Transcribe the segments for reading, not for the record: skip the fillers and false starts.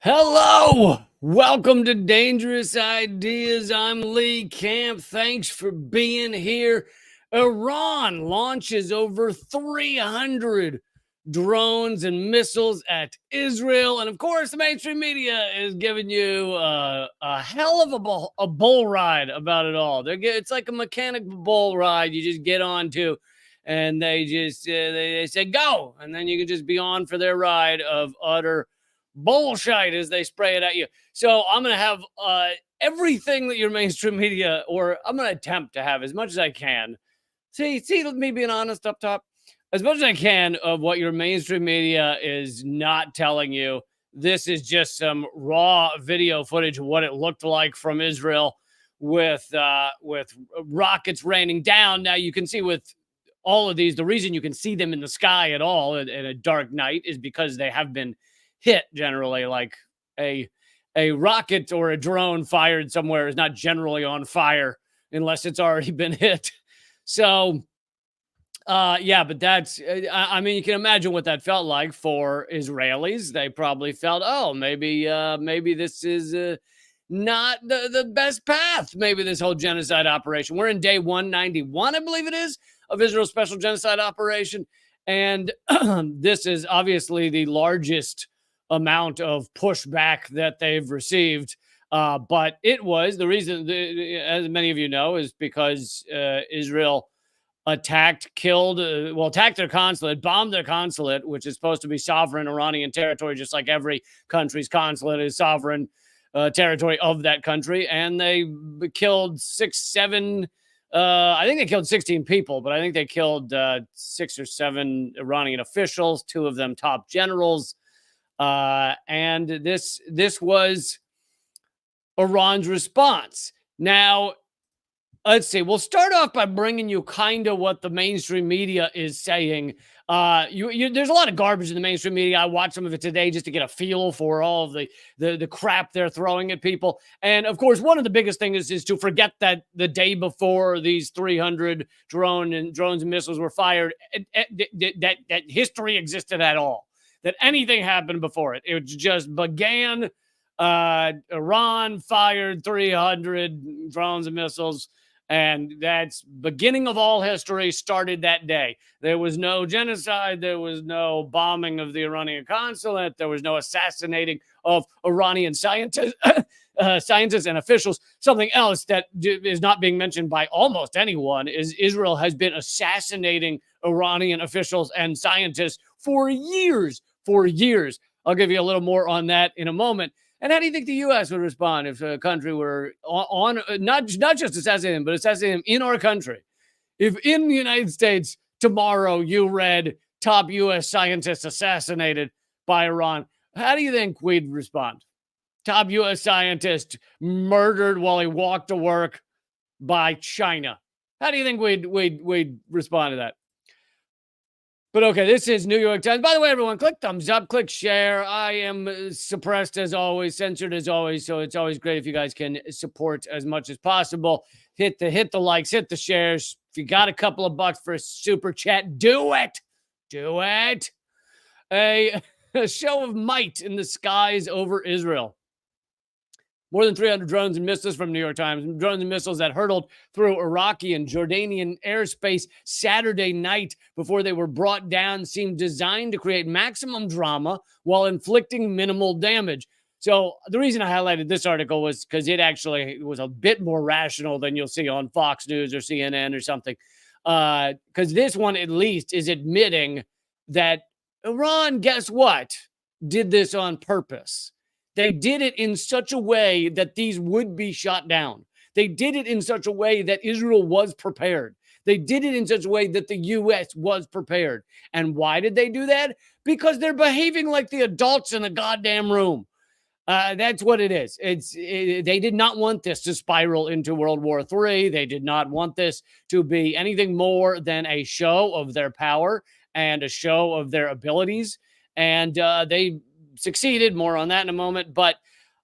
Hello! Welcome to Dangerous Ideas. I'm Lee Camp. Thanks for being here. Iran launches over 300 drones and missiles at Israel. And of course, the mainstream media is giving you a hell of a bull ride about it all. It's like a mechanic bull ride you just get onto. And they just they say go, and then you can just be on for their ride of utter bullshit as they spray it at you. So I'm going to have everything that your mainstream media, or I'm going to attempt to have as much as I can. See me being honest up top, as much as I can of what your mainstream media is not telling you. This is just some raw video footage of what it looked like from Israel with rockets raining down. Now you can see with all of these, the reason you can see them in the sky at all in a dark night is because they have been hit. Generally, like a rocket or a drone fired somewhere is not generally on fire unless it's already been hit. So yeah, but that's I mean, you can imagine what that felt like for Israelis. They probably felt, oh, maybe this is not the best path. Maybe this whole genocide operation. We're in day 191, I believe it is, of Israel's special genocide operation. And this is obviously the largest amount of pushback that they've received. But it was the reason, as many of you know, is because Israel attacked their consulate, bombed their consulate, which is supposed to be sovereign Iranian territory, just like every country's consulate is sovereign territory of that country. And they killed I think they killed 16 people, but I think they killed 6 or 7 Iranian officials, 2 of them top generals. And this was Iran's response. Now, let's see. We'll start off by bringing you kind of what the mainstream media is saying. There's a lot of garbage in the mainstream media. I watched some of it today just to get a feel for all of the crap they're throwing at people. And of course, one of the biggest things is to forget that the day before these 300 drones and missiles were fired, that history existed at all. That anything happened before it. It just began. Iran fired 300 drones and missiles. And that's beginning of all history started that day. There was no genocide. There was no bombing of the Iranian consulate. There was no assassinating of Iranian scientists and officials. Something else that is not being mentioned by almost anyone is Israel has been assassinating Iranian officials and scientists for years. I'll give you a little more on that in a moment. And how do you think the U.S. would respond if a country were on not just assassinating him, but assassinating him in our country? If in the United States tomorrow you read top U.S. scientists assassinated by Iran, how do you think we'd respond? Top U.S. scientist murdered while he walked to work by China. How do you think we'd respond to that? But okay, this is New York Times. By the way, everyone, click thumbs up, click share. I am suppressed as always, censored as always, so it's always great if you guys can support as much as possible. Hit the likes, hit the shares. If you got a couple of bucks for a super chat, do it. Do it. A show of might in the skies over Israel. More than 300 drones and missiles from New York Times. Drones and missiles that hurtled through Iraqi and Jordanian airspace Saturday night before they were brought down seemed designed to create maximum drama while inflicting minimal damage. So the reason I highlighted this article was because it actually was a bit more rational than you'll see on Fox News or CNN or something. Because this one at least is admitting that Iran, guess what, did this on purpose. They did it in such a way that these would be shot down. They did it in such a way that Israel was prepared. They did it in such a way that the U.S. was prepared. And why did they do that? Because they're behaving like the adults in the goddamn room. That's what it is. They did not want this to spiral into World War III. They did not want this to be anything more than a show of their power and a show of their abilities. And they succeeded. More on that in a moment. But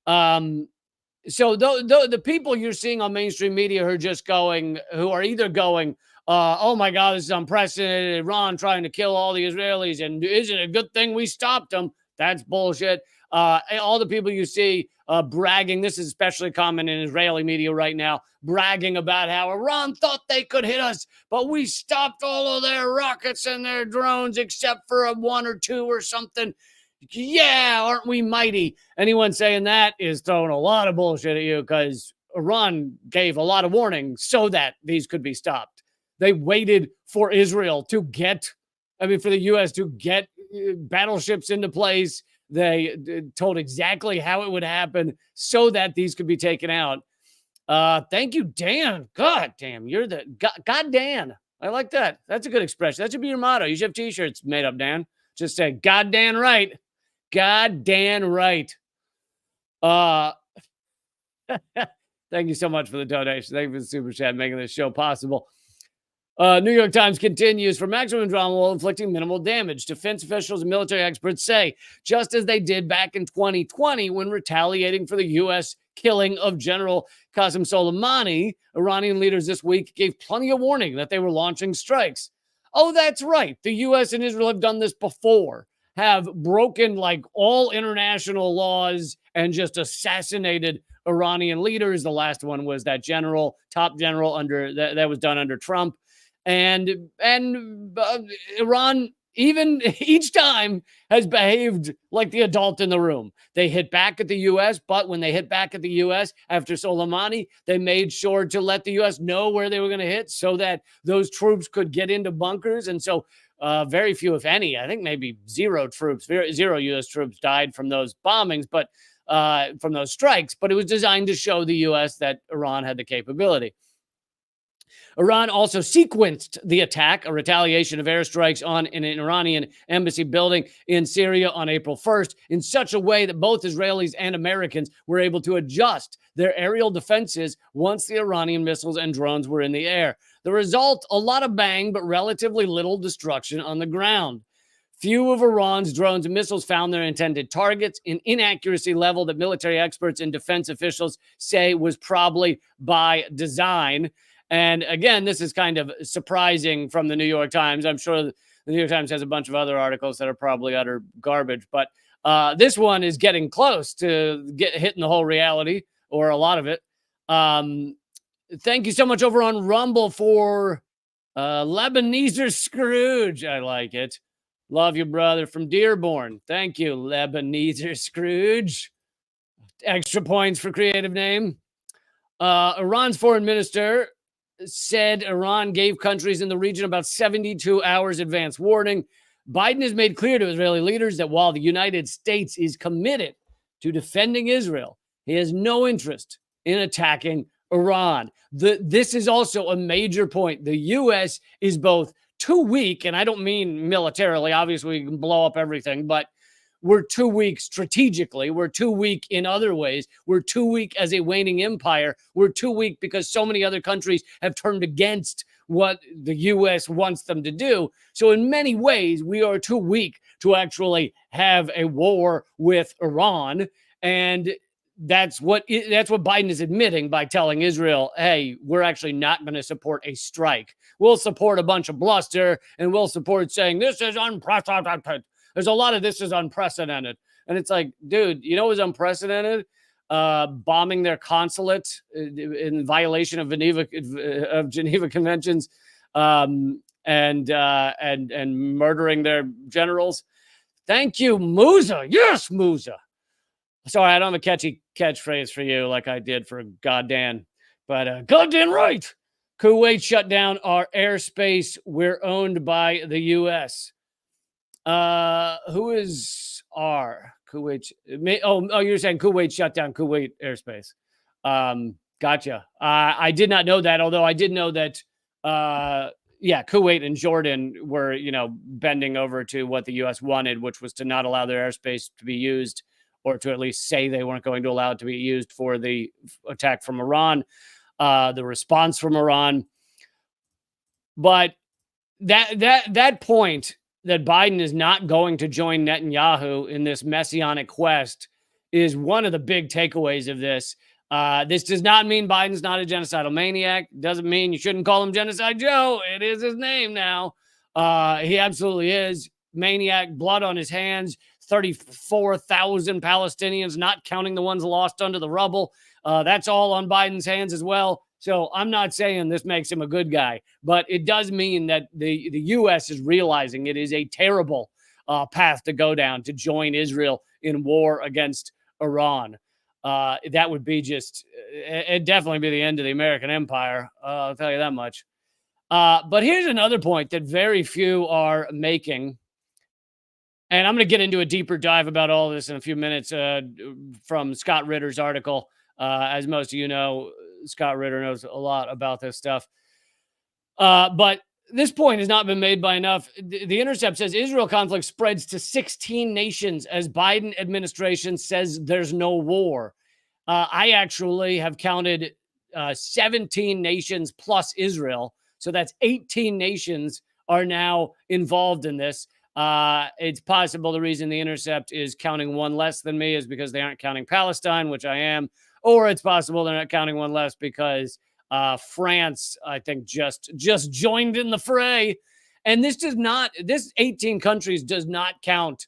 so the people you're seeing on mainstream media who are either going, oh my God, this is unprecedented, Iran trying to kill all the Israelis, and is it a good thing we stopped them? That's bullshit. All the people you see bragging, this is especially common in Israeli media right now, bragging about how Iran thought they could hit us, but we stopped all of their rockets and their drones except for a one or two or something. Yeah, aren't we mighty? Anyone saying that is throwing a lot of bullshit at you, because Iran gave a lot of warning so that these could be stopped. They waited for Israel to get, for the U.S. to get battleships into place. They told exactly how it would happen so that these could be taken out. Thank you, Dan. God damn, you're the God Dan. I like that. That's a good expression. That should be your motto. You should have t-shirts made up, Dan. Just say, God Dan right. God Dan right. Thank you so much for the donation. Thank you for the super chat, making this show possible. New York Times continues, for maximum drama while inflicting minimal damage. Defense officials and military experts say, just as they did back in 2020 when retaliating for the U.S. killing of General Qasem Soleimani, Iranian leaders this week gave plenty of warning that they were launching strikes. Oh, that's right. The U.S. and Israel have done this before, have broken like all international laws and just assassinated Iranian leaders. The last one was that top general under that was done under Trump. And Iran, even each time, has behaved like the adult in the room. They hit back at the U.S., but when they hit back at the U.S. after Soleimani, they made sure to let the U.S. know where they were going to hit so that those troops could get into bunkers. And so very few, if any, I think maybe zero U.S. troops died from those bombings, but from those strikes. But it was designed to show the U.S. that Iran had the capability. Iran also sequenced the attack, a retaliation of airstrikes on an Iranian embassy building in Syria on April 1st, in such a way that both Israelis and Americans were able to adjust their aerial defenses once the Iranian missiles and drones were in the air. The result, a lot of bang, but relatively little destruction on the ground. Few of Iran's drones and missiles found their intended targets, an inaccuracy level that military experts and defense officials say was probably by design. And again, this is kind of surprising from the New York Times. I'm sure the New York Times has a bunch of other articles that are probably utter garbage, but this one is getting close to hitting the whole reality, or a lot of it. Thank you so much over on Rumble for Lebanese Scrooge. I like it. Love you, brother, from Dearborn. Thank you, Lebanese Scrooge. Extra points for creative name. Iran's foreign minister said Iran gave countries in the region about 72 hours advance warning. Biden has made clear to Israeli leaders that while the United States is committed to defending Israel, he has no interest in attacking Iran. This is also a major point. The U.S. is both too weak, and I don't mean militarily. Obviously, we can blow up everything, but we're too weak strategically. We're too weak in other ways. We're too weak as a waning empire. We're too weak because so many other countries have turned against what the U.S. wants them to do. So in many ways, we are too weak to actually have a war with Iran. And that's what Biden is admitting by telling Israel, hey, we're actually not going to support a strike. We'll support a bunch of bluster, and we'll support saying this is unprecedented. There's a lot of this is unprecedented. And it's like, dude, you know what was unprecedented? Bombing their consulate in violation of Geneva Conventions, and murdering their generals. Thank you, Musa. Yes, Musa. Sorry, I don't have a catchy catchphrase for you like I did for Goddamn, but goddamn right. Kuwait shut down our airspace. We're owned by the U.S. Who is R? Kuwait? Oh, you're saying Kuwait shut down Kuwait airspace. Gotcha. I did not know that, although I did know that, Kuwait and Jordan were, bending over to what the U.S. wanted, which was to not allow their airspace to be used, or to at least say they weren't going to allow it to be used for the attack from Iran, the response from Iran. But that point, that Biden is not going to join Netanyahu in this messianic quest, is one of the big takeaways of this. This does not mean Biden's not a genocidal maniac. Doesn't mean you shouldn't call him Genocide Joe. It is his name now. He absolutely is. Maniac, blood on his hands, 34,000 Palestinians, not counting the ones lost under the rubble. That's all on Biden's hands as well. So I'm not saying this makes him a good guy, but it does mean that the U.S. is realizing it is a terrible path to go down to join Israel in war against Iran. That would be it'd definitely be the end of the American empire. I'll tell you that much. But here's another point that very few are making. And I'm going to get into a deeper dive about all this in a few minutes from Scott Ritter's article. As most of you know, Scott Ritter knows a lot about this stuff. But this point has not been made by enough. The Intercept says Israel conflict spreads to 16 nations as Biden administration says there's no war. I actually have counted 17 nations plus Israel. So that's 18 nations are now involved in this. It's possible the reason the Intercept is counting one less than me is because they aren't counting Palestine, which I am, or it's possible they're not counting one less because France, I think, just joined in the fray. And this 18 countries does not count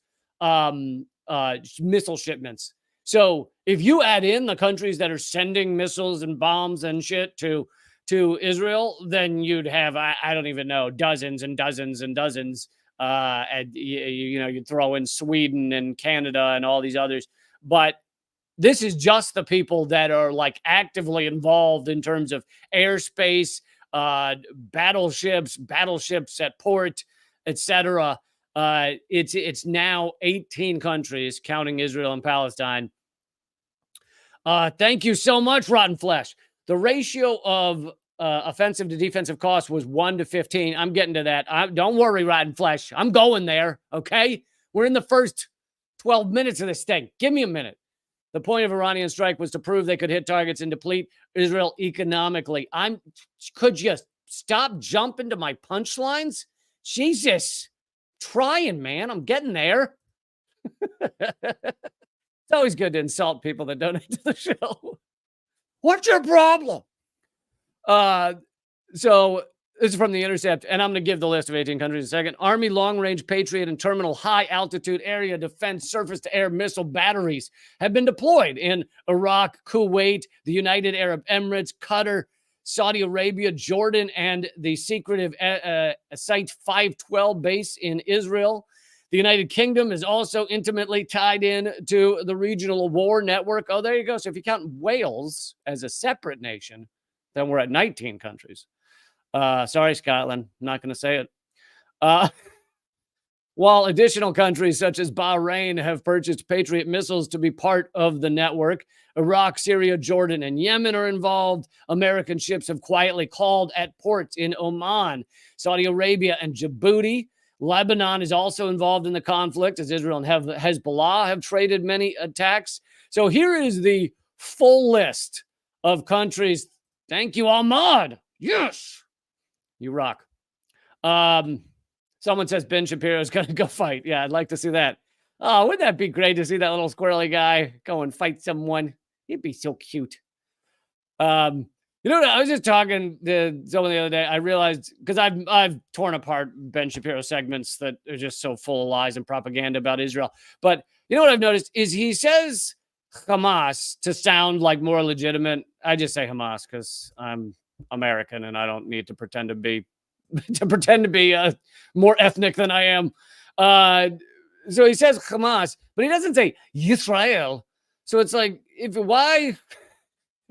missile shipments. So if you add in the countries that are sending missiles and bombs and shit to Israel, then you'd have, I don't even know, dozens and dozens and dozens. And you'd throw in Sweden and Canada and all these others. But this is just the people that are like actively involved in terms of airspace, battleships at port, etc. It's now 18 countries, counting Israel and Palestine. Thank you so much, Rotten Flesh. The ratio of offensive to defensive costs was 1 to 15. I'm getting to that. Don't worry, Rotten Flesh. I'm going there. Okay, we're in the first 12 minutes of this thing. Give me a minute. The point of Iranian strike was to prove they could hit targets and deplete Israel economically. Could you stop jumping to my punchlines? Jesus, trying, man. I'm getting there. It's always good to insult people that donate to the show. What's your problem? So this is from the Intercept, and I'm going to give the list of 18 countries in a second. Army long-range Patriot and terminal high-altitude area defense surface-to-air missile batteries have been deployed in Iraq, Kuwait, the United Arab Emirates, Qatar, Saudi Arabia, Jordan, and the secretive Site 512 base in Israel. The United Kingdom is also intimately tied in to the regional war network. Oh, there you go. So if you count Wales as a separate nation, then we're at 19 countries. Sorry, Scotland. I'm not going to say it. While additional countries such as Bahrain have purchased Patriot missiles to be part of the network, Iraq, Syria, Jordan, and Yemen are involved. American ships have quietly called at ports in Oman, Saudi Arabia, and Djibouti. Lebanon is also involved in the conflict as Israel and Hezbollah have traded many attacks. So here is the full list of countries. Thank you, Ahmad. Yes. You rock. Someone says Ben Shapiro is going to go fight. Yeah, I'd like to see that. Oh, wouldn't that be great to see that little squirrely guy go and fight someone? He'd be so cute. You know what? I was just talking to someone the other day. I realized, because I've torn apart Ben Shapiro segments that are just so full of lies and propaganda about Israel. But you know what I've noticed is he says Hamas to sound like more legitimate. I just say Hamas because I'm American and I don't need to pretend to be more ethnic than I am. So he says Hamas, but he doesn't say Yisrael. So it's like, if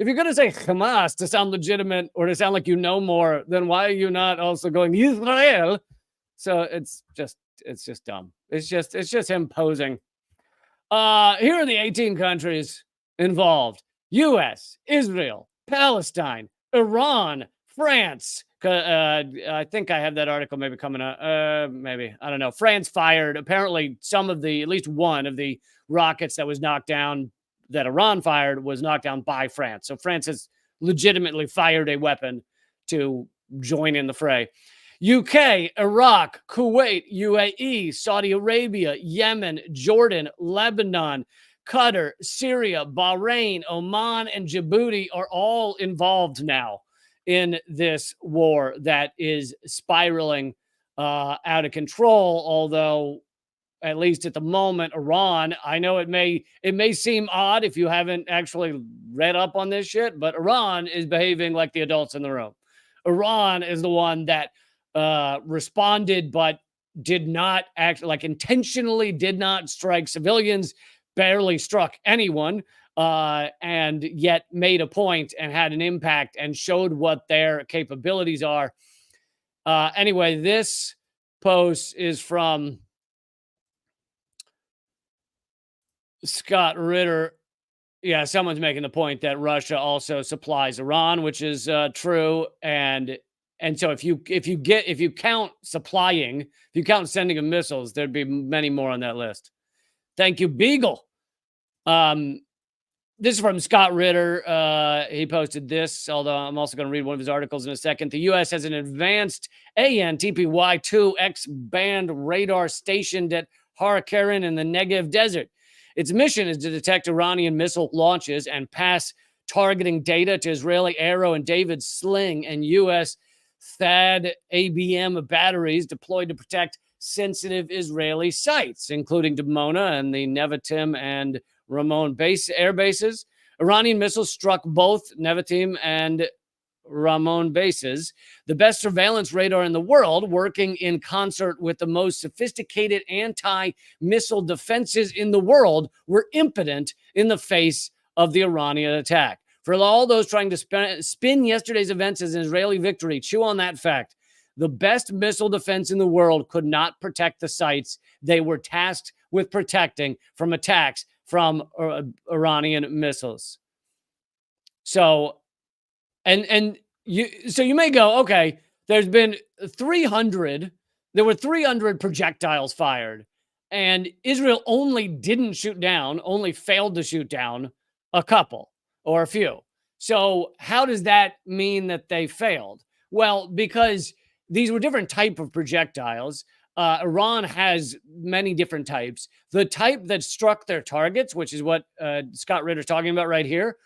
you're going to say Hamas to sound legitimate or to sound like you know more, then why are you not also going Israel? So it's just dumb. It's just him posing. Here are the 18 countries involved: U.S., Israel, Palestine, Iran, France. I think I have that article maybe coming up. Maybe, I don't know. France fired apparently at least one of the rockets that was knocked down, that Iran fired, was knocked down by France. So France has legitimately fired a weapon to join in the fray. UK, Iraq, Kuwait, UAE, Saudi Arabia, Yemen, Jordan, Lebanon, Qatar, Syria, Bahrain, Oman, and Djibouti are all involved now in this war that is spiraling out of control. Although at least at the moment, Iran. I know it may seem odd if you haven't actually read up on this shit, but Iran is behaving like the adults in the room. Iran is the one that responded, but did not act, like intentionally did not strike civilians, barely struck anyone, and yet made a point and had an impact and showed what their capabilities are. Anyway, this post is from Scott Ritter. Yeah, someone's making the point that Russia also supplies Iran, which is true. And so if you count supplying, if you count sending of missiles, there'd be many more on that list. Thank you, Beagle. This is from Scott Ritter. He posted this, although I'm also going to read one of his articles in a second. The U.S. has an advanced AN/TPY-2 X-band radar stationed at Har Keren in the Negev desert. Its mission is to detect Iranian missile launches and pass targeting data to Israeli Arrow and David Sling and U.S. THAAD ABM batteries deployed to protect sensitive Israeli sites, including Dimona and the Nevatim and Ramon air bases. Iranian missiles struck both Nevatim and Ramon bases. The best surveillance radar in the world, working in concert with the most sophisticated anti-missile defenses in the world, were impotent in the face of the Iranian attack. For all those trying to spin yesterday's events as an Israeli victory, chew on that fact. The best missile defense in the world could not protect the sites they were tasked with protecting from attacks from Iranian missiles. So, you may go, okay, there were 300 projectiles fired, and Israel only failed to shoot down a couple or a few. So how does that mean that they failed? Well, because these were different type of projectiles. Iran has many different types. The type that struck their targets, which is what Scott Ritter's talking about right here,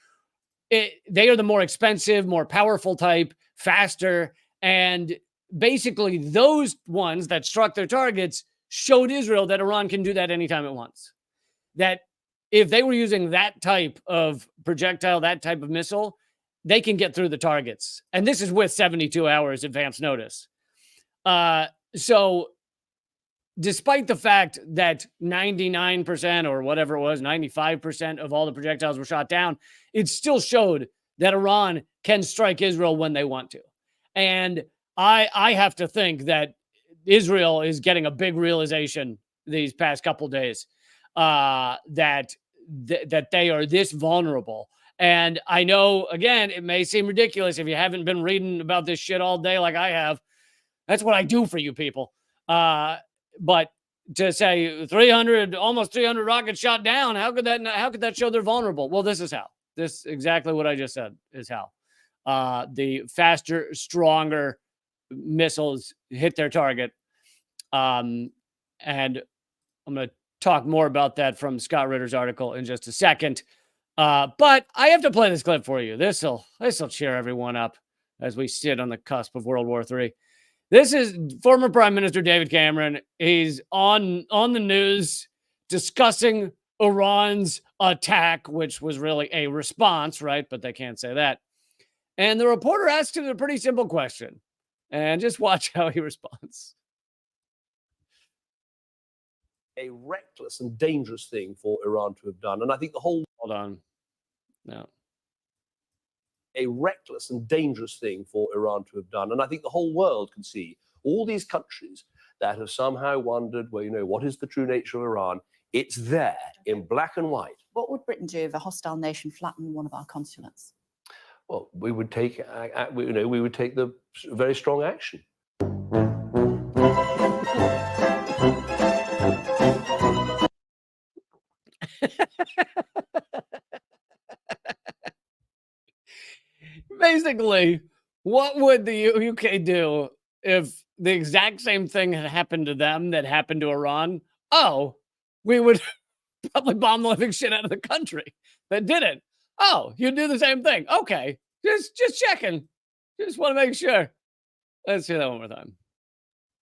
they are the more expensive, more powerful type, faster. And basically those ones that struck their targets showed Israel that Iran can do that anytime it wants. That if they were using that type of projectile, that type of missile, they can get through the targets. And this is with 72 hours advance notice. So despite the fact that 99% or whatever it was, 95% of all the projectiles were shot down, it still showed that Iran can strike Israel when they want to. And I have to think that Israel is getting a big realization these past couple days that they are this vulnerable. And I know, again, it may seem ridiculous if you haven't been reading about this shit all day like I have. That's what I do for you people. But to say 300, almost 300 rockets shot down, how could that show they're vulnerable? Well, this is how. This exactly what I just said is how. The faster, stronger missiles hit their target. And I'm going to talk more about that from Scott Ritter's article in just a second. But I have to play this clip for you. This'll cheer everyone up as we sit on the cusp of World War III. This is former Prime Minister David Cameron. He's on the news discussing Iran's attack, which was really a response, right? But they can't say that. And the reporter asks him a pretty simple question. And just watch how he responds. A reckless and dangerous thing for Iran to have done. And I think the whole... Hold on. No. A reckless and dangerous thing for Iran to have done. And I think the whole world can see all these countries that have somehow wondered, well, what is the true nature of Iran? It's there in black and white. What would Britain do if a hostile nation flattened one of our consulates? Well, we would take the very strong action. Basically, what would the UK do if the exact same thing had happened to them that happened to Iran? Oh, we would probably bomb the living shit out of the country that did it. Oh, you do the same thing. Okay, just checking. Just want to make sure. Let's hear that one more time.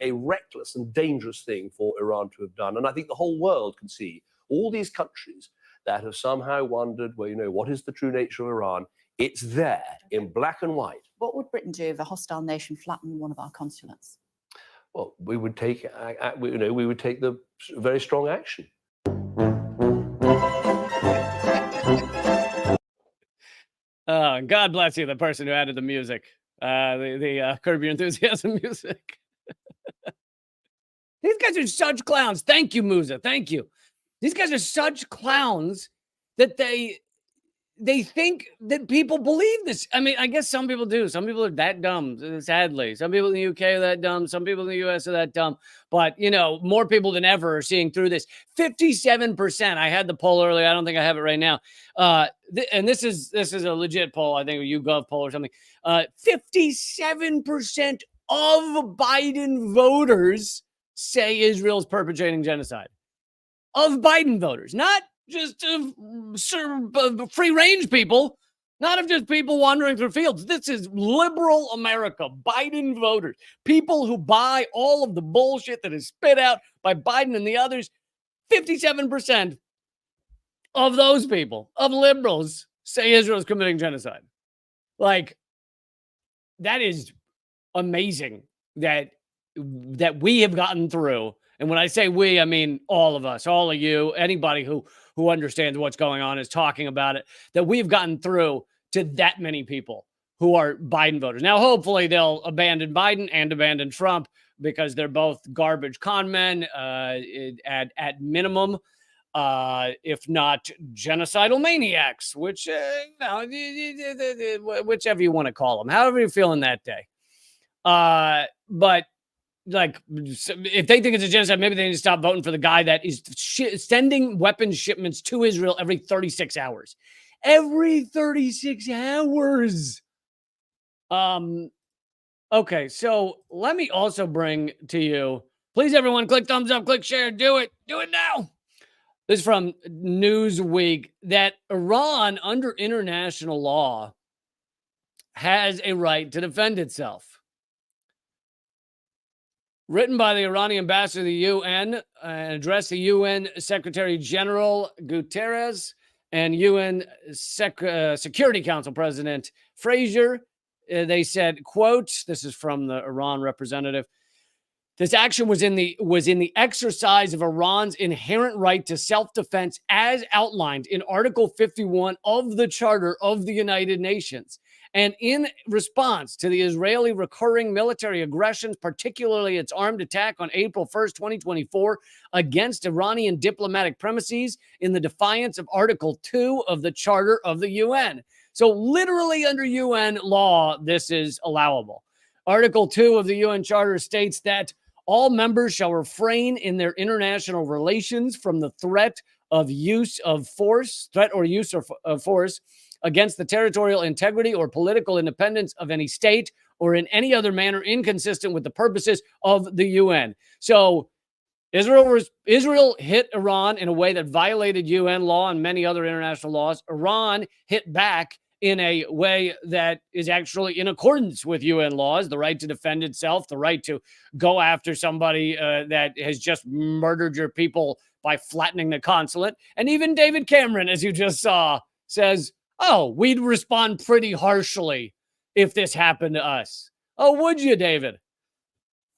a reckless and dangerous thing for Iran to have done. And I think the whole world can see all these countries that have somehow wondered, well, what is the true nature of Iran? It's there in black and white. What would Britain do if a hostile nation flattened one of our consulates? Well, we would take, we would take the very strong action. God bless you, the person who added the music, the Curb Your Enthusiasm music. These guys are such clowns. Thank you, Musa. Thank you. These guys are such clowns that they think that people believe this. I mean, I guess some people do. Some people are that dumb, sadly. Some people in the UK are that dumb. Some people in the US are that dumb. But, more people than ever are seeing through this. 57%. I had the poll earlier. I don't think I have it right now. And this is a legit poll. I think a YouGov poll or something. 57% of Biden voters say Israel's perpetrating genocide. Of Biden voters, not just free range people, not of just people wandering through fields. This is liberal America, Biden voters, people who buy all of the bullshit that is spit out by Biden and the others. 57% of those people, of liberals, say Israel is committing genocide. Like, that is amazing that we have gotten through. And when I say we, I mean all of us, all of you, anybody who understands what's going on is talking about it, that we've gotten through to that many people who are Biden voters. Now, hopefully they'll abandon Biden and abandon Trump because they're both garbage con men at minimum, if not genocidal maniacs, which, whichever you want to call them, however you're feeling that day. But like, if they think it's a genocide, maybe they need to stop voting for the guy that is sending weapons shipments to Israel every 36 hours. Every 36 hours. Okay, so let me also bring to you, please, everyone, click thumbs up, click share, do it now. This is from Newsweek, that Iran, under international law, has a right to defend itself. Written by the Iranian ambassador to the UN and addressed to UN Secretary General Guterres and UN Security Council President Fraser. They said, quote, this is from the Iran representative, this action was in the exercise of Iran's inherent right to self-defense as outlined in Article 51 of the Charter of the United Nations. And in response to the Israeli recurring military aggressions, particularly its armed attack on April 1st, 2024, against Iranian diplomatic premises in the defiance of Article 2 of the Charter of the UN. So literally under UN law, this is allowable. Article 2 of the UN Charter states that all members shall refrain in their international relations from the threat or use of force against the territorial integrity or political independence of any state or in any other manner inconsistent with the purposes of the UN. So Israel hit Iran in a way that violated UN law and many other international laws. Iran hit back in a way that is actually in accordance with UN laws, the right to defend itself, the right to go after somebody that has just murdered your people by flattening the consulate. And even David Cameron, as you just saw, says, oh, we'd respond pretty harshly if this happened to us. Oh, would you, David?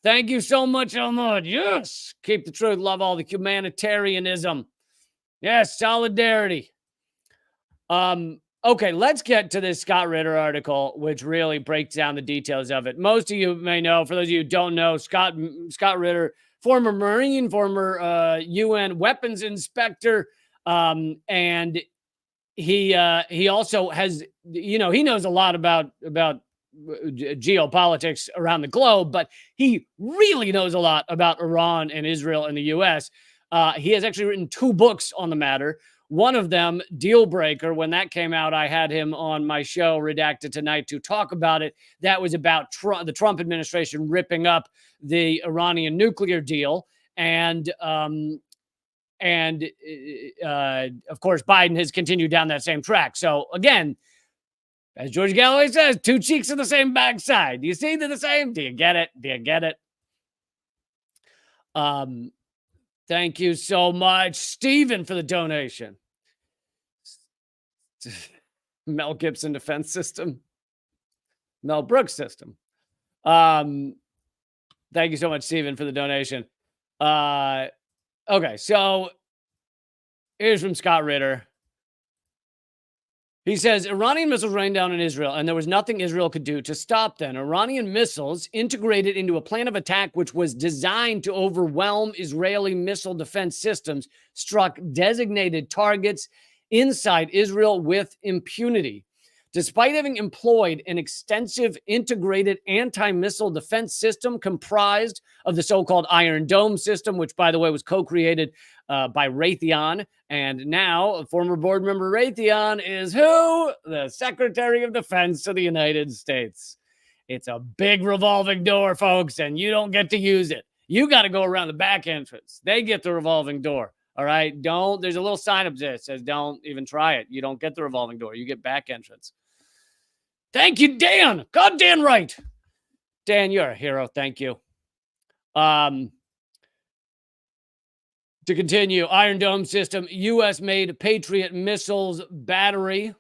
Thank you so much, Ahmad. Yes. Keep the truth. Love all the humanitarianism. Yes, solidarity. Okay, let's get to this Scott Ritter article, which really breaks down the details of it. Most of you may know. For those of you who don't know, Scott Ritter, former Marine, former UN weapons inspector, and he also has, he knows a lot about geopolitics around the globe, but he really knows a lot about Iran and Israel and the U.S. He has actually written 2 books on the matter. One of them, Deal Breaker, when that came out, I had him on my show, Redacted Tonight, to talk about it. That was about the Trump administration ripping up the Iranian nuclear deal. And of course, Biden has continued down that same track. So again, as George Galloway says, 2 cheeks of the same backside. Do you see they're the same? Do you get it? Do you get it? Thank you so much, Stephen, for the donation. Mel Gibson defense system. Mel Brooks system. Thank you so much, Stephen, for the donation. Okay, so here's from Scott Ritter. He says, Iranian missiles rained down on Israel, and there was nothing Israel could do to stop them. Iranian missiles integrated into a plan of attack which was designed to overwhelm Israeli missile defense systems struck designated targets inside Israel with impunity. Despite having employed an extensive integrated anti-missile defense system comprised of the so-called Iron Dome system, which, by the way, was co-created by Raytheon. And now, former board member Raytheon is who? The Secretary of Defense of the United States. It's a big revolving door, folks, and you don't get to use it. You got to go around the back entrance. They get the revolving door. All right? There's a little sign up there that says don't even try it. You don't get the revolving door. You get back entrance. Thank you, Dan. Goddamn right. Dan, you're a hero. Thank you. To continue, Iron Dome system, U.S.-made Patriot missiles battery,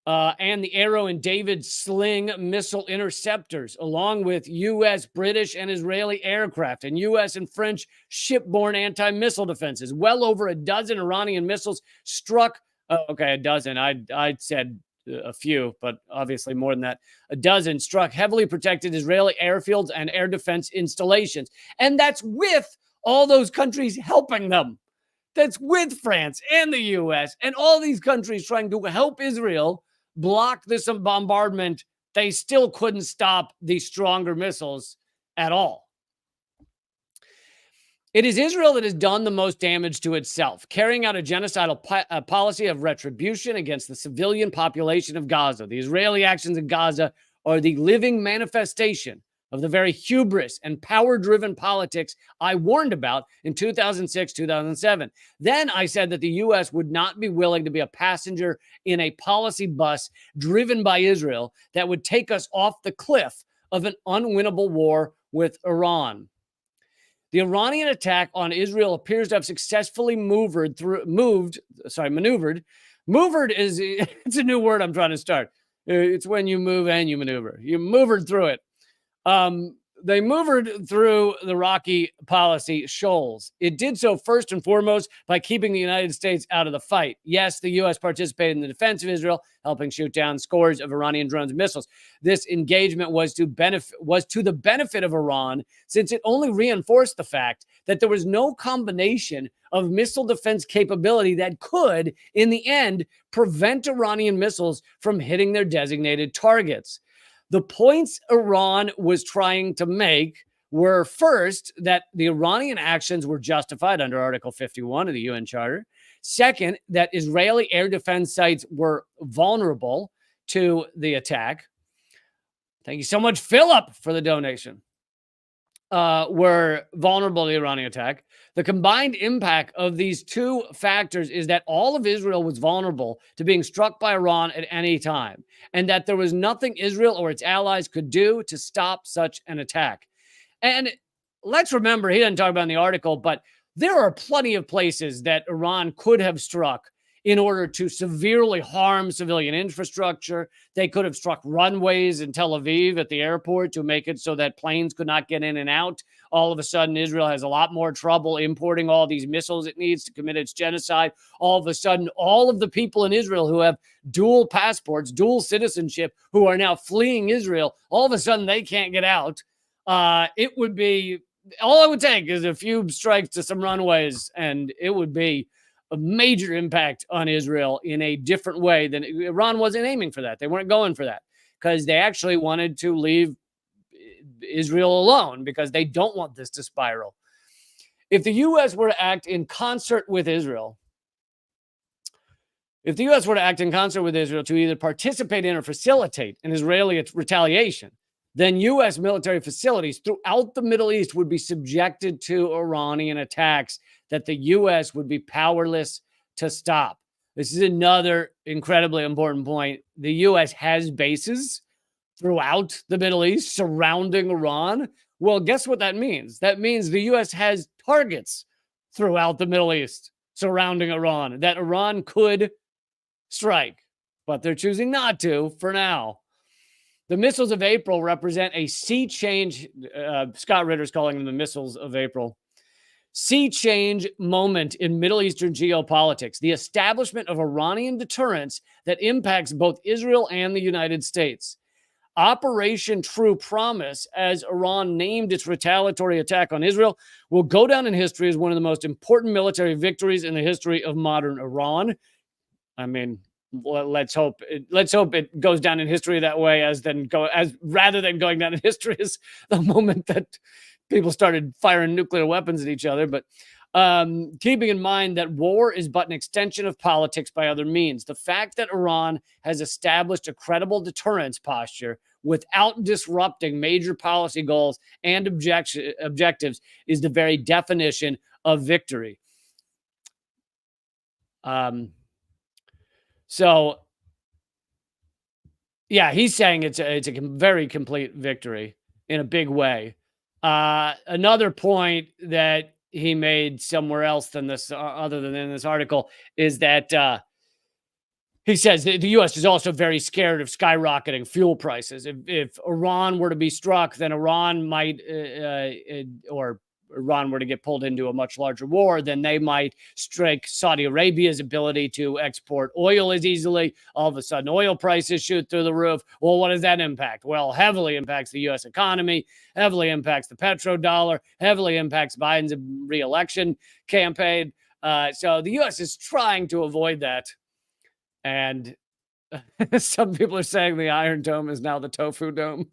and the Arrow and David Sling missile interceptors, along with U.S., British, and Israeli aircraft, and U.S. and French shipborne anti-missile defenses. Well over a dozen Iranian missiles struck. A dozen. I said a few, but obviously more than that. A dozen struck heavily protected Israeli airfields and air defense installations. And that's with all those countries helping them. That's with France and the U.S. and all these countries trying to help Israel block this bombardment. They still couldn't stop these stronger missiles at all. It is Israel that has done the most damage to itself, carrying out a genocidal policy of retribution against the civilian population of Gaza. The Israeli actions in Gaza are the living manifestation of the very hubris and power-driven politics I warned about in 2006, 2007. Then I said that the U.S. would not be willing to be a passenger in a policy bus driven by Israel that would take us off the cliff of an unwinnable war with Iran. The Iranian attack on Israel appears to have successfully maneuvered. Maneuvered is, it's a new word I'm trying to start. It's when you move and you maneuver. You maneuvered through it. They maneuvered through the rocky policy shoals. It did so first and foremost by keeping the United States out of the fight. Yes, the U.S. participated in the defense of Israel, helping shoot down scores of Iranian drones and missiles. This engagement was to the benefit of Iran, since it only reinforced the fact that there was no combination of missile defense capability that could, in the end, prevent Iranian missiles from hitting their designated targets. The points Iran was trying to make were, first, that the Iranian actions were justified under Article 51 of the UN Charter. Second, that Israeli air defense sites were vulnerable to the attack. Thank you so much, Philip, for the donation. Were vulnerable to the Iranian attack. The combined impact of these two factors is that all of Israel was vulnerable to being struck by Iran at any time, and that there was nothing Israel or its allies could do to stop such an attack. And let's remember, he doesn't talk about in the article, but there are plenty of places that Iran could have struck in order to severely harm civilian infrastructure. They could have struck runways in Tel Aviv at the airport to make it so that planes could not get in and out. All of a sudden, Israel has a lot more trouble importing all these missiles it needs to commit its genocide. All of a sudden, all of the people in Israel who have dual passports, dual citizenship, who are now fleeing Israel, all of a sudden they can't get out. It would be, all I would take is a few strikes to some runways, and it would be a major impact on Israel in a different way than Iran wasn't aiming for that. They weren't going for that because they actually wanted to leave Israel alone because they don't want this to spiral. If the U.S. were to act in concert with Israel, to either participate in or facilitate an Israeli retaliation, then U.S. military facilities throughout the Middle East would be subjected to Iranian attacks that the U.S. would be powerless to stop. This is another incredibly important point. The U.S. has bases throughout the Middle East surrounding Iran. Well, guess what that means? That means the U.S. has targets throughout the Middle East surrounding Iran that Iran could strike, but they're choosing not to for now. The missiles of April represent a sea change. Scott Ritter's calling them the missiles of April. Sea change moment in Middle Eastern geopolitics, the establishment of Iranian deterrence that impacts both Israel and the United States. Operation True Promise, as Iran named its retaliatory attack on Israel, will go down in history as one of the most important military victories in the history of modern Iran. I mean, let's hope it goes down in history that way, rather than going down in history as the moment that people started firing nuclear weapons at each other. But keeping in mind that war is but an extension of politics by other means, the fact that Iran has established a credible deterrence posture without disrupting major policy goals and objectives is the very definition of victory. So, yeah, he's saying it's a very complete victory in a big way. Another point that he made somewhere else than this, other than in this article, is that he says the U.S. is also very scared of skyrocketing fuel prices. If Iran were to be struck, then Iran might, or Iran were to get pulled into a much larger war, then they might strike Saudi Arabia's ability to export oil as easily. All of a sudden, oil prices shoot through the roof. Well, what does that impact? Well, heavily impacts the U.S. economy, heavily impacts the petrodollar, heavily impacts Biden's re-election campaign. So the U.S. is trying to avoid that. And some people are saying the Iron Dome is now the Tofu Dome.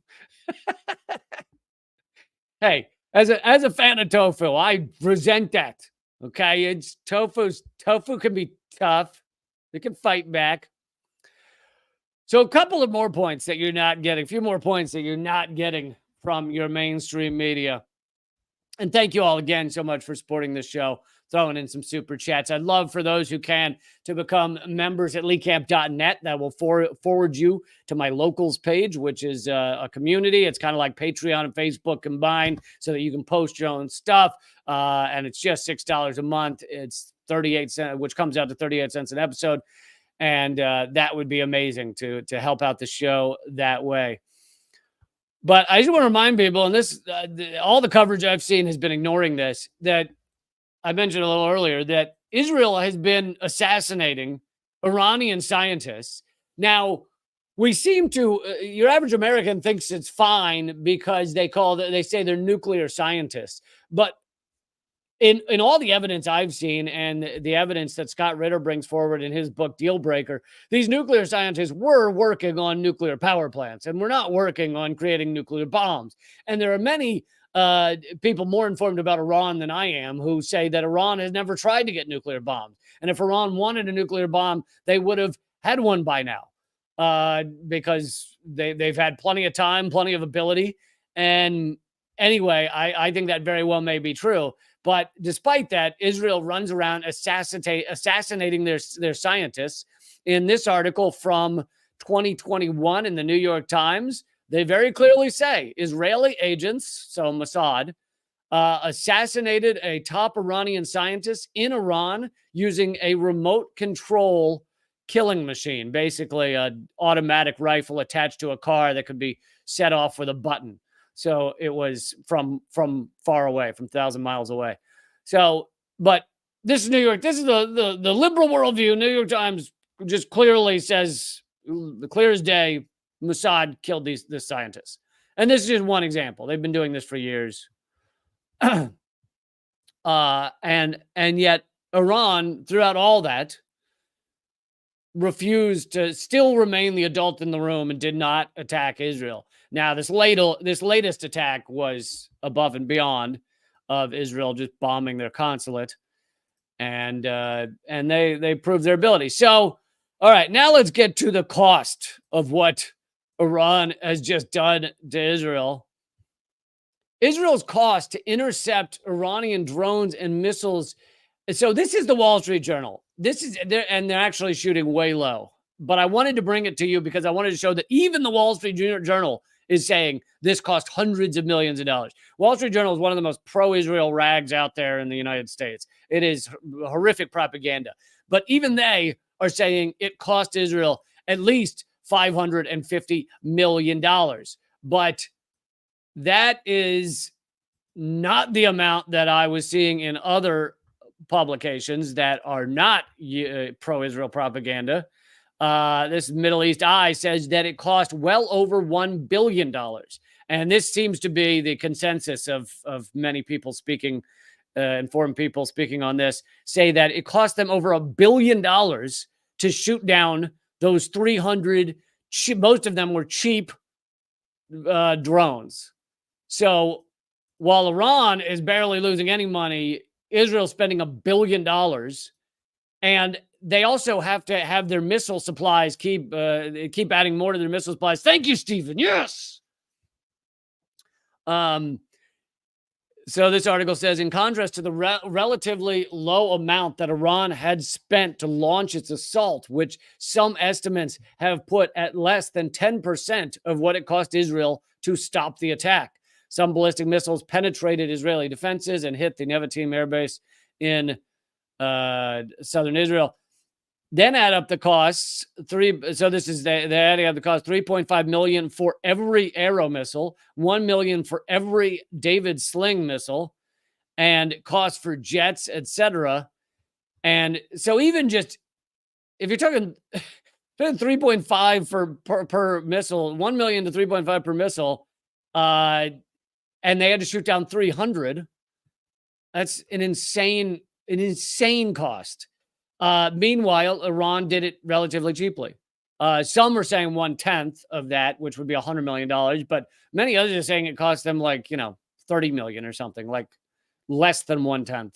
Hey, as a fan of tofu, I resent that. Okay, it's tofu can be tough. It can fight back. So a couple of more points that you're not getting, a few more points that you're not getting from your mainstream media. And thank you all again so much for supporting this show, throwing in some super chats. I'd love for those who can to become members at leecamp.net. That will forward you to my locals page, which is a community. It's kind of like Patreon and Facebook combined, so that you can post your own stuff. And it's just $6 a month. It's 38 cents, which comes out to 38 cents an episode. And that would be amazing to help out the show that way. But I just want to remind people, and this, all the coverage I've seen has been ignoring this, that I mentioned a little earlier, that Israel has been assassinating Iranian scientists. Now, we seem to, your average American thinks it's fine because they say they're nuclear scientists. But in all the evidence I've seen and the evidence that Scott Ritter brings forward in his book, Deal Breaker, these nuclear scientists were working on nuclear power plants and we're not working on creating nuclear bombs. And there are many people more informed about Iran than I am who say that Iran has never tried to get nuclear bombs. And if Iran wanted a nuclear bomb, they would have had one by now because they've had plenty of time, plenty of ability. And anyway, I think that very well may be true. But despite that, Israel runs around assassinating their scientists. In this article from 2021 in the New York Times, they very clearly say Israeli agents, so Mossad, assassinated a top Iranian scientist in Iran using a remote control killing machine, basically an automatic rifle attached to a car that could be set off with a button. So it was from far away, from 1,000 miles away. So, but this is New York. This is the liberal worldview. New York Times just clearly says, the clear as day, Mossad killed this scientist. And this is just one example. They've been doing this for years. And yet Iran, throughout all that, refused to still remain the adult in the room and did not attack Israel. Now, this latest attack was above and beyond of Israel just bombing their consulate, and they proved their ability. So, all right, now let's get to the cost of what Iran has just done to Israel. Israel's cost to intercept Iranian drones and missiles. So this is the Wall Street Journal. They're actually shooting way low. But I wanted to bring it to you because I wanted to show that even the Wall Street Journal is saying this cost hundreds of millions of dollars. Wall Street Journal is one of the most pro-Israel rags out there in the United States. It is horrific propaganda. But even they are saying it cost Israel at least $550 million. But that is not the amount that I was seeing in other publications that are not pro-Israel propaganda. This Middle East Eye says that it cost well over $1 billion. And this seems to be the consensus of many people speaking, informed people speaking on this, say that it cost them over $1 billion to shoot down those 300, most of them were cheap drones. So while Iran is barely losing any money, Israel's spending $1 billion, and they also have to have their missile supplies keep adding more to their missile supplies. Thank you, Stephen. Yes. So this article says, in contrast to the relatively low amount that Iran had spent to launch its assault, which some estimates have put at less than 10% of what it cost Israel to stop the attack. Some ballistic missiles penetrated Israeli defenses and hit the Nevatim air base in southern Israel. Then add up the costs. So this is they're adding up the cost: $3.5 million for every Arrow missile, $1 million for every David Sling missile, and costs for jets, etc. And so even just if you're talking 3.5 per missile, 1 million to 3.5 per missile, and they had to shoot down 300. That's an insane cost. Meanwhile, Iran did it relatively cheaply. Some are saying 1/10 of that, which would be $100 million, but many others are saying it cost them like, $30 million or something, like less than 1/10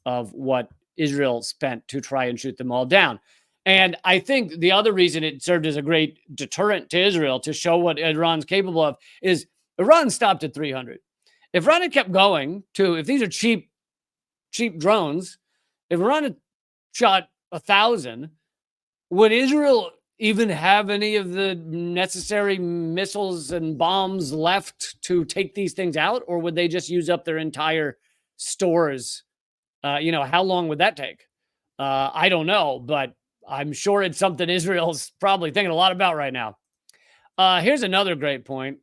of what Israel spent to try and shoot them all down. And I think the other reason it served as a great deterrent to Israel to show what Iran's capable of is Iran stopped at 300. If Iran had kept going if these are cheap drones, if Iran had shot 1,000, would Israel even have any of the necessary missiles and bombs left to take these things out? Or would they just use up their entire stores? How long would that take? I don't know, but I'm sure it's something Israel's probably thinking a lot about right now. Here's another great point.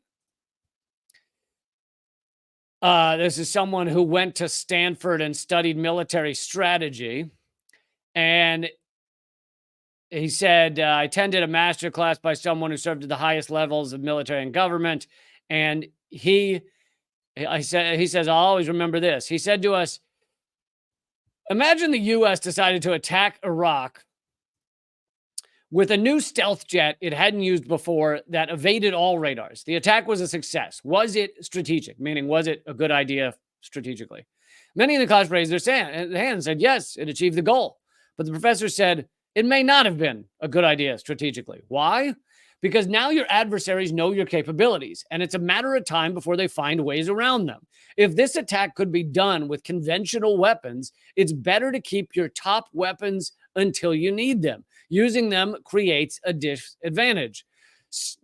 This is someone who went to Stanford and studied military strategy. And he said, I attended a master class by someone who served at the highest levels of military and government. And he says, I'll always remember this. He said to us, imagine the U.S. decided to attack Iraq with a new stealth jet it hadn't used before that evaded all radars. The attack was a success. Was it strategic? Meaning, was it a good idea strategically? Many in the class raised their hand and said, yes, it achieved the goal. But the professor said, it may not have been a good idea strategically. Why? Because now your adversaries know your capabilities, and it's a matter of time before they find ways around them. If this attack could be done with conventional weapons, it's better to keep your top weapons until you need them. Using them creates a disadvantage.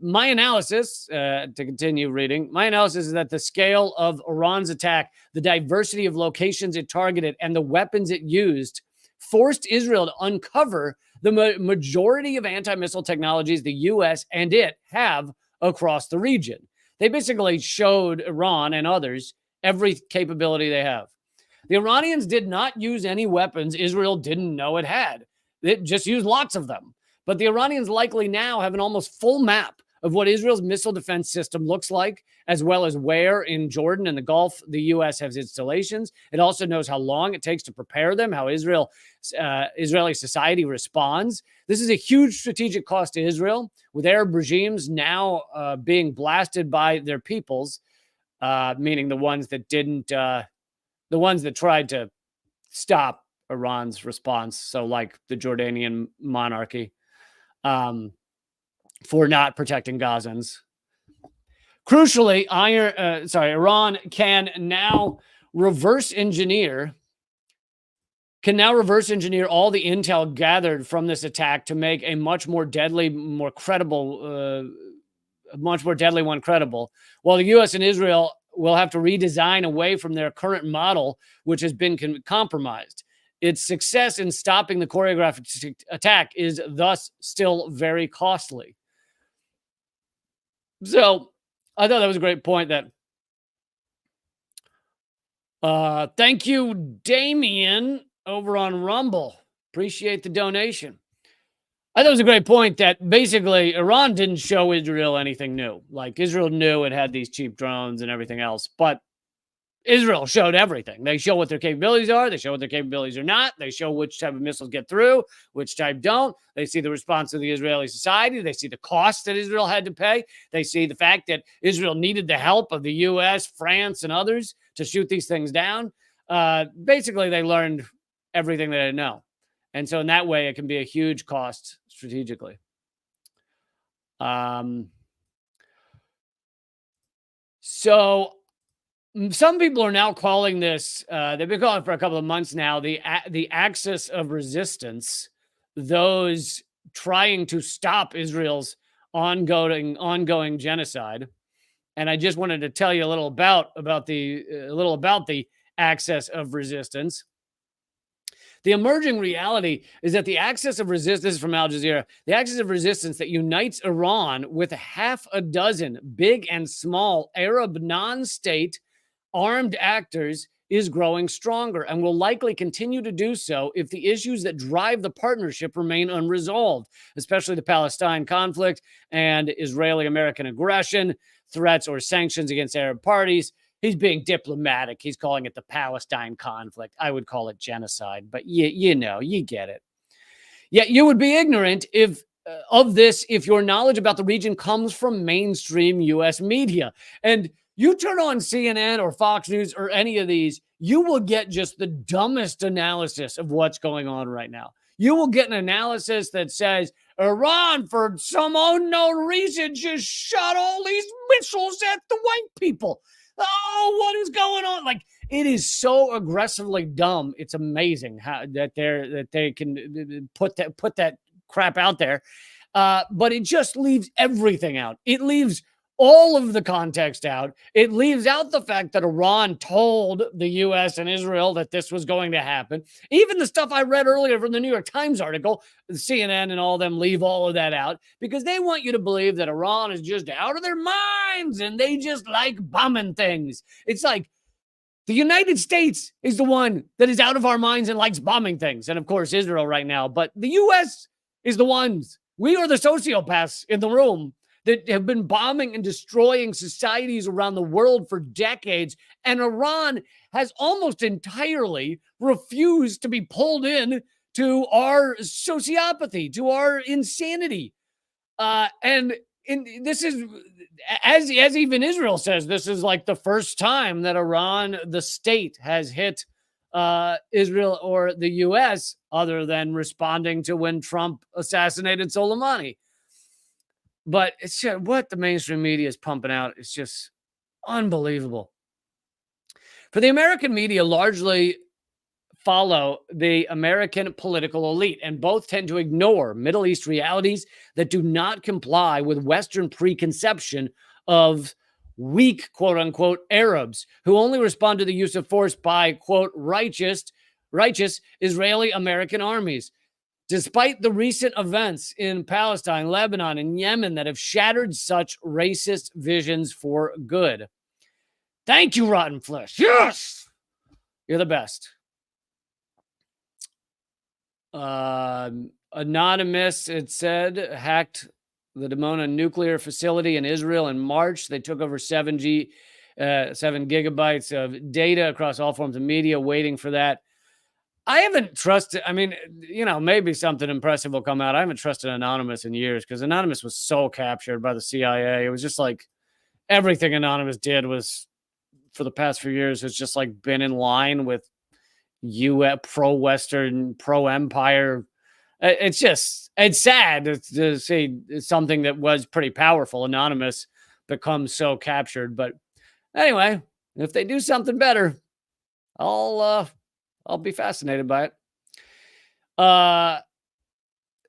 My analysis, to continue reading, my analysis is that the scale of Iran's attack, the diversity of locations it targeted, and the weapons it used forced Israel to uncover the majority of anti-missile technologies the U.S. and it have across the region. They basically showed Iran and others every capability they have. The Iranians did not use any weapons Israel didn't know it had. It just used lots of them. But the Iranians likely now have an almost full map of what Israel's missile defense system looks like, as well as where in Jordan and the Gulf the U.S. has installations. It also knows how long it takes to prepare them, how Israeli society responds. This is a huge strategic cost to Israel, with Arab regimes now being blasted by their peoples, meaning the ones that tried to stop Iran's response. So like the Jordanian monarchy, for not protecting Gazans. Crucially, Iran can now reverse engineer all the intel gathered from this attack to make a much more deadly, more credible a much more deadly one credible, while the U.S. and Israel will have to redesign away from their current model, which has been compromised. Its success in stopping the choreographed attack is thus still very costly. So I thought that was a great point. That thank you, Damien, over on Rumble. Appreciate the donation. I thought it was a great point that basically Iran didn't show Israel anything new. Like, Israel knew it had these cheap drones and everything else, but Israel showed everything. They show what their capabilities are. They show what their capabilities are not. They show which type of missiles get through, which type don't. They see the response of the Israeli society. They see the cost that Israel had to pay. They see the fact that Israel needed the help of the U.S., France, and others to shoot these things down. Basically, they learned everything they didn't know. And so in that way, it can be a huge cost strategically. So some people are now calling this, they've been calling it for a couple of months now, the axis of resistance, those trying to stop Israel's ongoing genocide. And I just wanted to tell you a little about the axis of resistance. The emerging reality is that the axis of resistance, this is from Al Jazeera, the axis of resistance that unites Iran with half a dozen big and small Arab non-state armed actors is growing stronger and will likely continue to do so if the issues that drive the partnership remain unresolved, especially the Palestine conflict and Israeli-American aggression, threats or sanctions against Arab parties. He's being diplomatic. He's calling it the Palestine conflict. I would call it genocide, but you know, you get it. Yet you would be ignorant of this if your knowledge about the region comes from mainstream U.S. media. And you turn on CNN or Fox News or any of these, you will get just the dumbest analysis of what's going on right now. You will get an analysis that says Iran, for some unknown reason, just shot all these missiles at the white people. Oh, what is going on? Like, it is so aggressively dumb. It's amazing how that they can put that crap out there. But it just leaves everything out. It leaves all of the context out. It leaves out the fact that Iran told the U.S. and Israel that this was going to happen. Even the stuff I read earlier from the New York Times article, CNN and all of them leave all of that out because they want you to believe that Iran is just out of their minds and they just like bombing things. It's like the United States is the one that is out of our minds and likes bombing things. And of course, Israel right now. But the U.S. is the ones. We are the sociopaths in the room that have been bombing and destroying societies around the world for decades. And Iran has almost entirely refused to be pulled in to our sociopathy, to our insanity. This is, as even Israel says, this is like the first time that Iran, the state, has hit Israel or the U.S. other than responding to when Trump assassinated Soleimani. But it's just what the mainstream media is pumping out. It's just unbelievable. For the American media, largely follow the American political elite, and both tend to ignore Middle East realities that do not comply with Western preconception of weak, quote unquote, Arabs who only respond to the use of force by, quote, righteous Israeli American armies. Despite the recent events in Palestine, Lebanon, and Yemen that have shattered such racist visions for good. Thank you, Rotten Flesh. Yes! You're the best. Anonymous, it said, hacked the Dimona nuclear facility in Israel in March. They took over 7 gigabytes of data across all forms of media, waiting for that. I haven't trusted, I mean, you know, maybe something impressive will come out. I haven't trusted Anonymous in years because Anonymous was so captured by the CIA. It was just like everything Anonymous did was, for the past few years, has just like been in line with U.S. pro-Western, pro-empire. It's sad to see something that was pretty powerful, Anonymous, become so captured. But anyway, if they do something better, I'll be fascinated by it.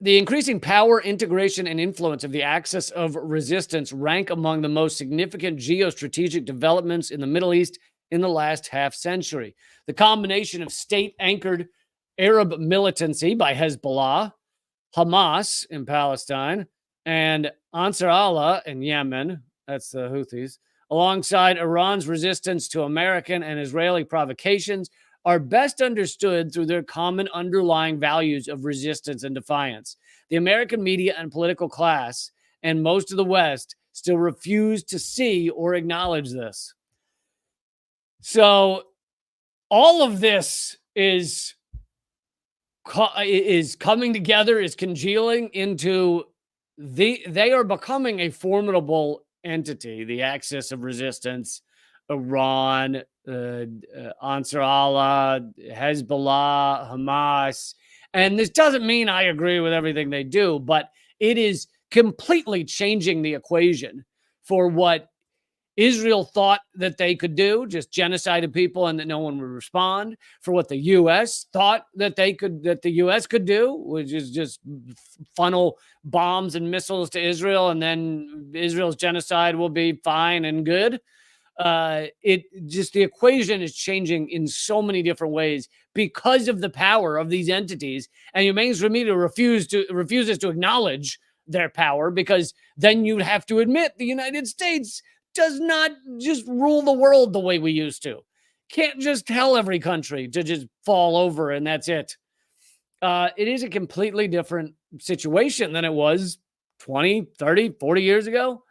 The increasing power, integration, and influence of the axis of resistance rank among the most significant geostrategic developments in the Middle East in the last half century. The combination of state-anchored Arab militancy by Hezbollah, Hamas in Palestine, and Ansar Allah in Yemen, that's the Houthis, alongside Iran's resistance to American and Israeli provocations, are best understood through their common underlying values of resistance and defiance. The American media and political class and most of the West still refuse to see or acknowledge this. So all of this is coming together, is congealing into they are becoming a formidable entity, the axis of resistance, Iran, Ansar Allah, Hezbollah, Hamas. And this doesn't mean I agree with everything they do, but it is completely changing the equation for what Israel thought that they could do, just genocide of people and that no one would respond, for what the U.S. thought that the U.S. could do, which is just funnel bombs and missiles to Israel, and then Israel's genocide will be fine and good. The equation is changing in so many different ways because of the power of these entities, and your mainstream media refuses to acknowledge their power, because then you'd have to admit the United States does not just rule the world the way we used to. Can't just tell every country to just fall over and that's it. It is a completely different situation than it was 20, 30, 40 years ago.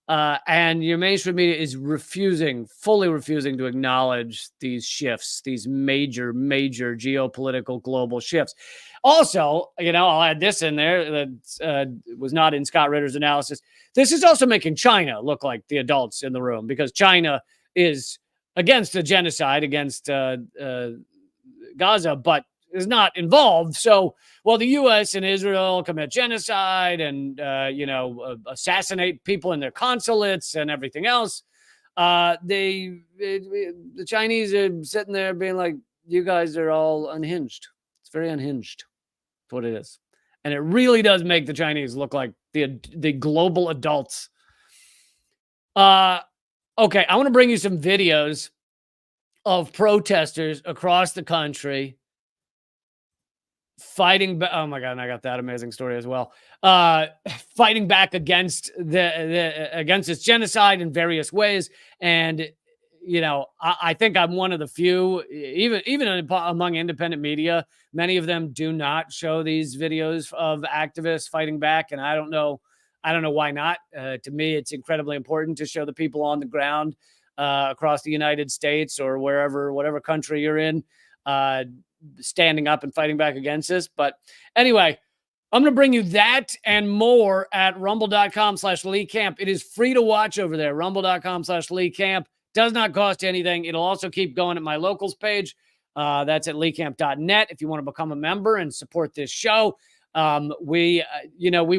And your mainstream media is fully refusing to acknowledge these shifts, these major, major geopolitical global shifts. Also, I'll add this in there that was not in Scott Ritter's analysis. This is also making China look like the adults in the room, because China is against the genocide against Gaza, but is not involved. So, well, the U.S. and Israel commit genocide and, assassinate people in their consulates and everything else. The Chinese are sitting there being like, you guys are all unhinged. It's very unhinged. That's what it is. And it really does make the Chinese look like the global adults. Okay, I want to bring you some videos of protesters across the country fighting. Oh my God, and I got that amazing story as well. Fighting back against against this genocide in various ways. And I think I'm one of the few, even among independent media, many of them do not show these videos of activists fighting back, and I don't know why not. To me, it's incredibly important to show the people on the ground across the United States or whatever country you're in, standing up and fighting back against this. But anyway, I'm going to bring you that and more at rumble.com/Lee Camp. It is free to watch over there. Rumble.com/Lee Camp. Does not cost anything. It'll also keep going at my locals page. That's at leecamp.net if you want to become a member and support this show. We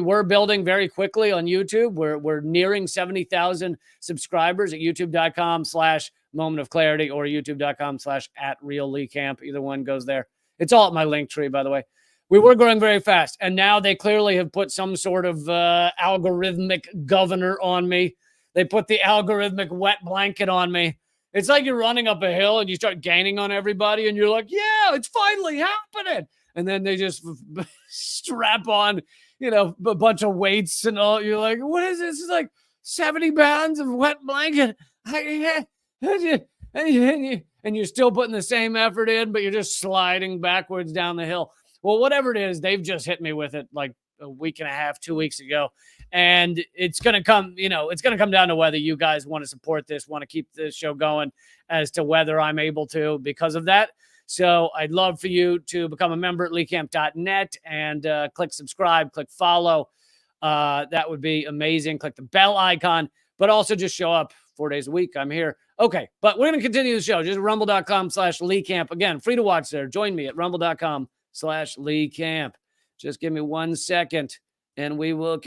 were building very quickly on YouTube. We're nearing 70,000 subscribers at youtube.com/Moment of Clarity or youtube.com/@RealLeeCamp. Either one goes there. It's all at my link tree, by the way. We were growing very fast, and now they clearly have put some sort of algorithmic governor on me. They put the algorithmic wet blanket on me. It's like you're running up a hill and you start gaining on everybody, and you're like, yeah, it's finally happening. And then they just strap on, a bunch of weights and all. You're like, what is this? It's like 70 pounds of wet blanket. And you're still putting the same effort in, but you're just sliding backwards down the hill. Well, whatever it is, they've just hit me with it like a week and a half, 2 weeks ago. And it's going to come, it's going to come down to whether you guys want to support this, want to keep this show going, as to whether I'm able to because of that. So I'd love for you to become a member at leecamp.net and click subscribe, click follow. That would be amazing. Click the bell icon, but also just show up 4 days a week. I'm here. Okay, but we're going to continue the show. Just rumble.com/Lee Camp. Again, free to watch there. Join me at rumble.com/Lee Camp. Just give me 1 second and we will continue.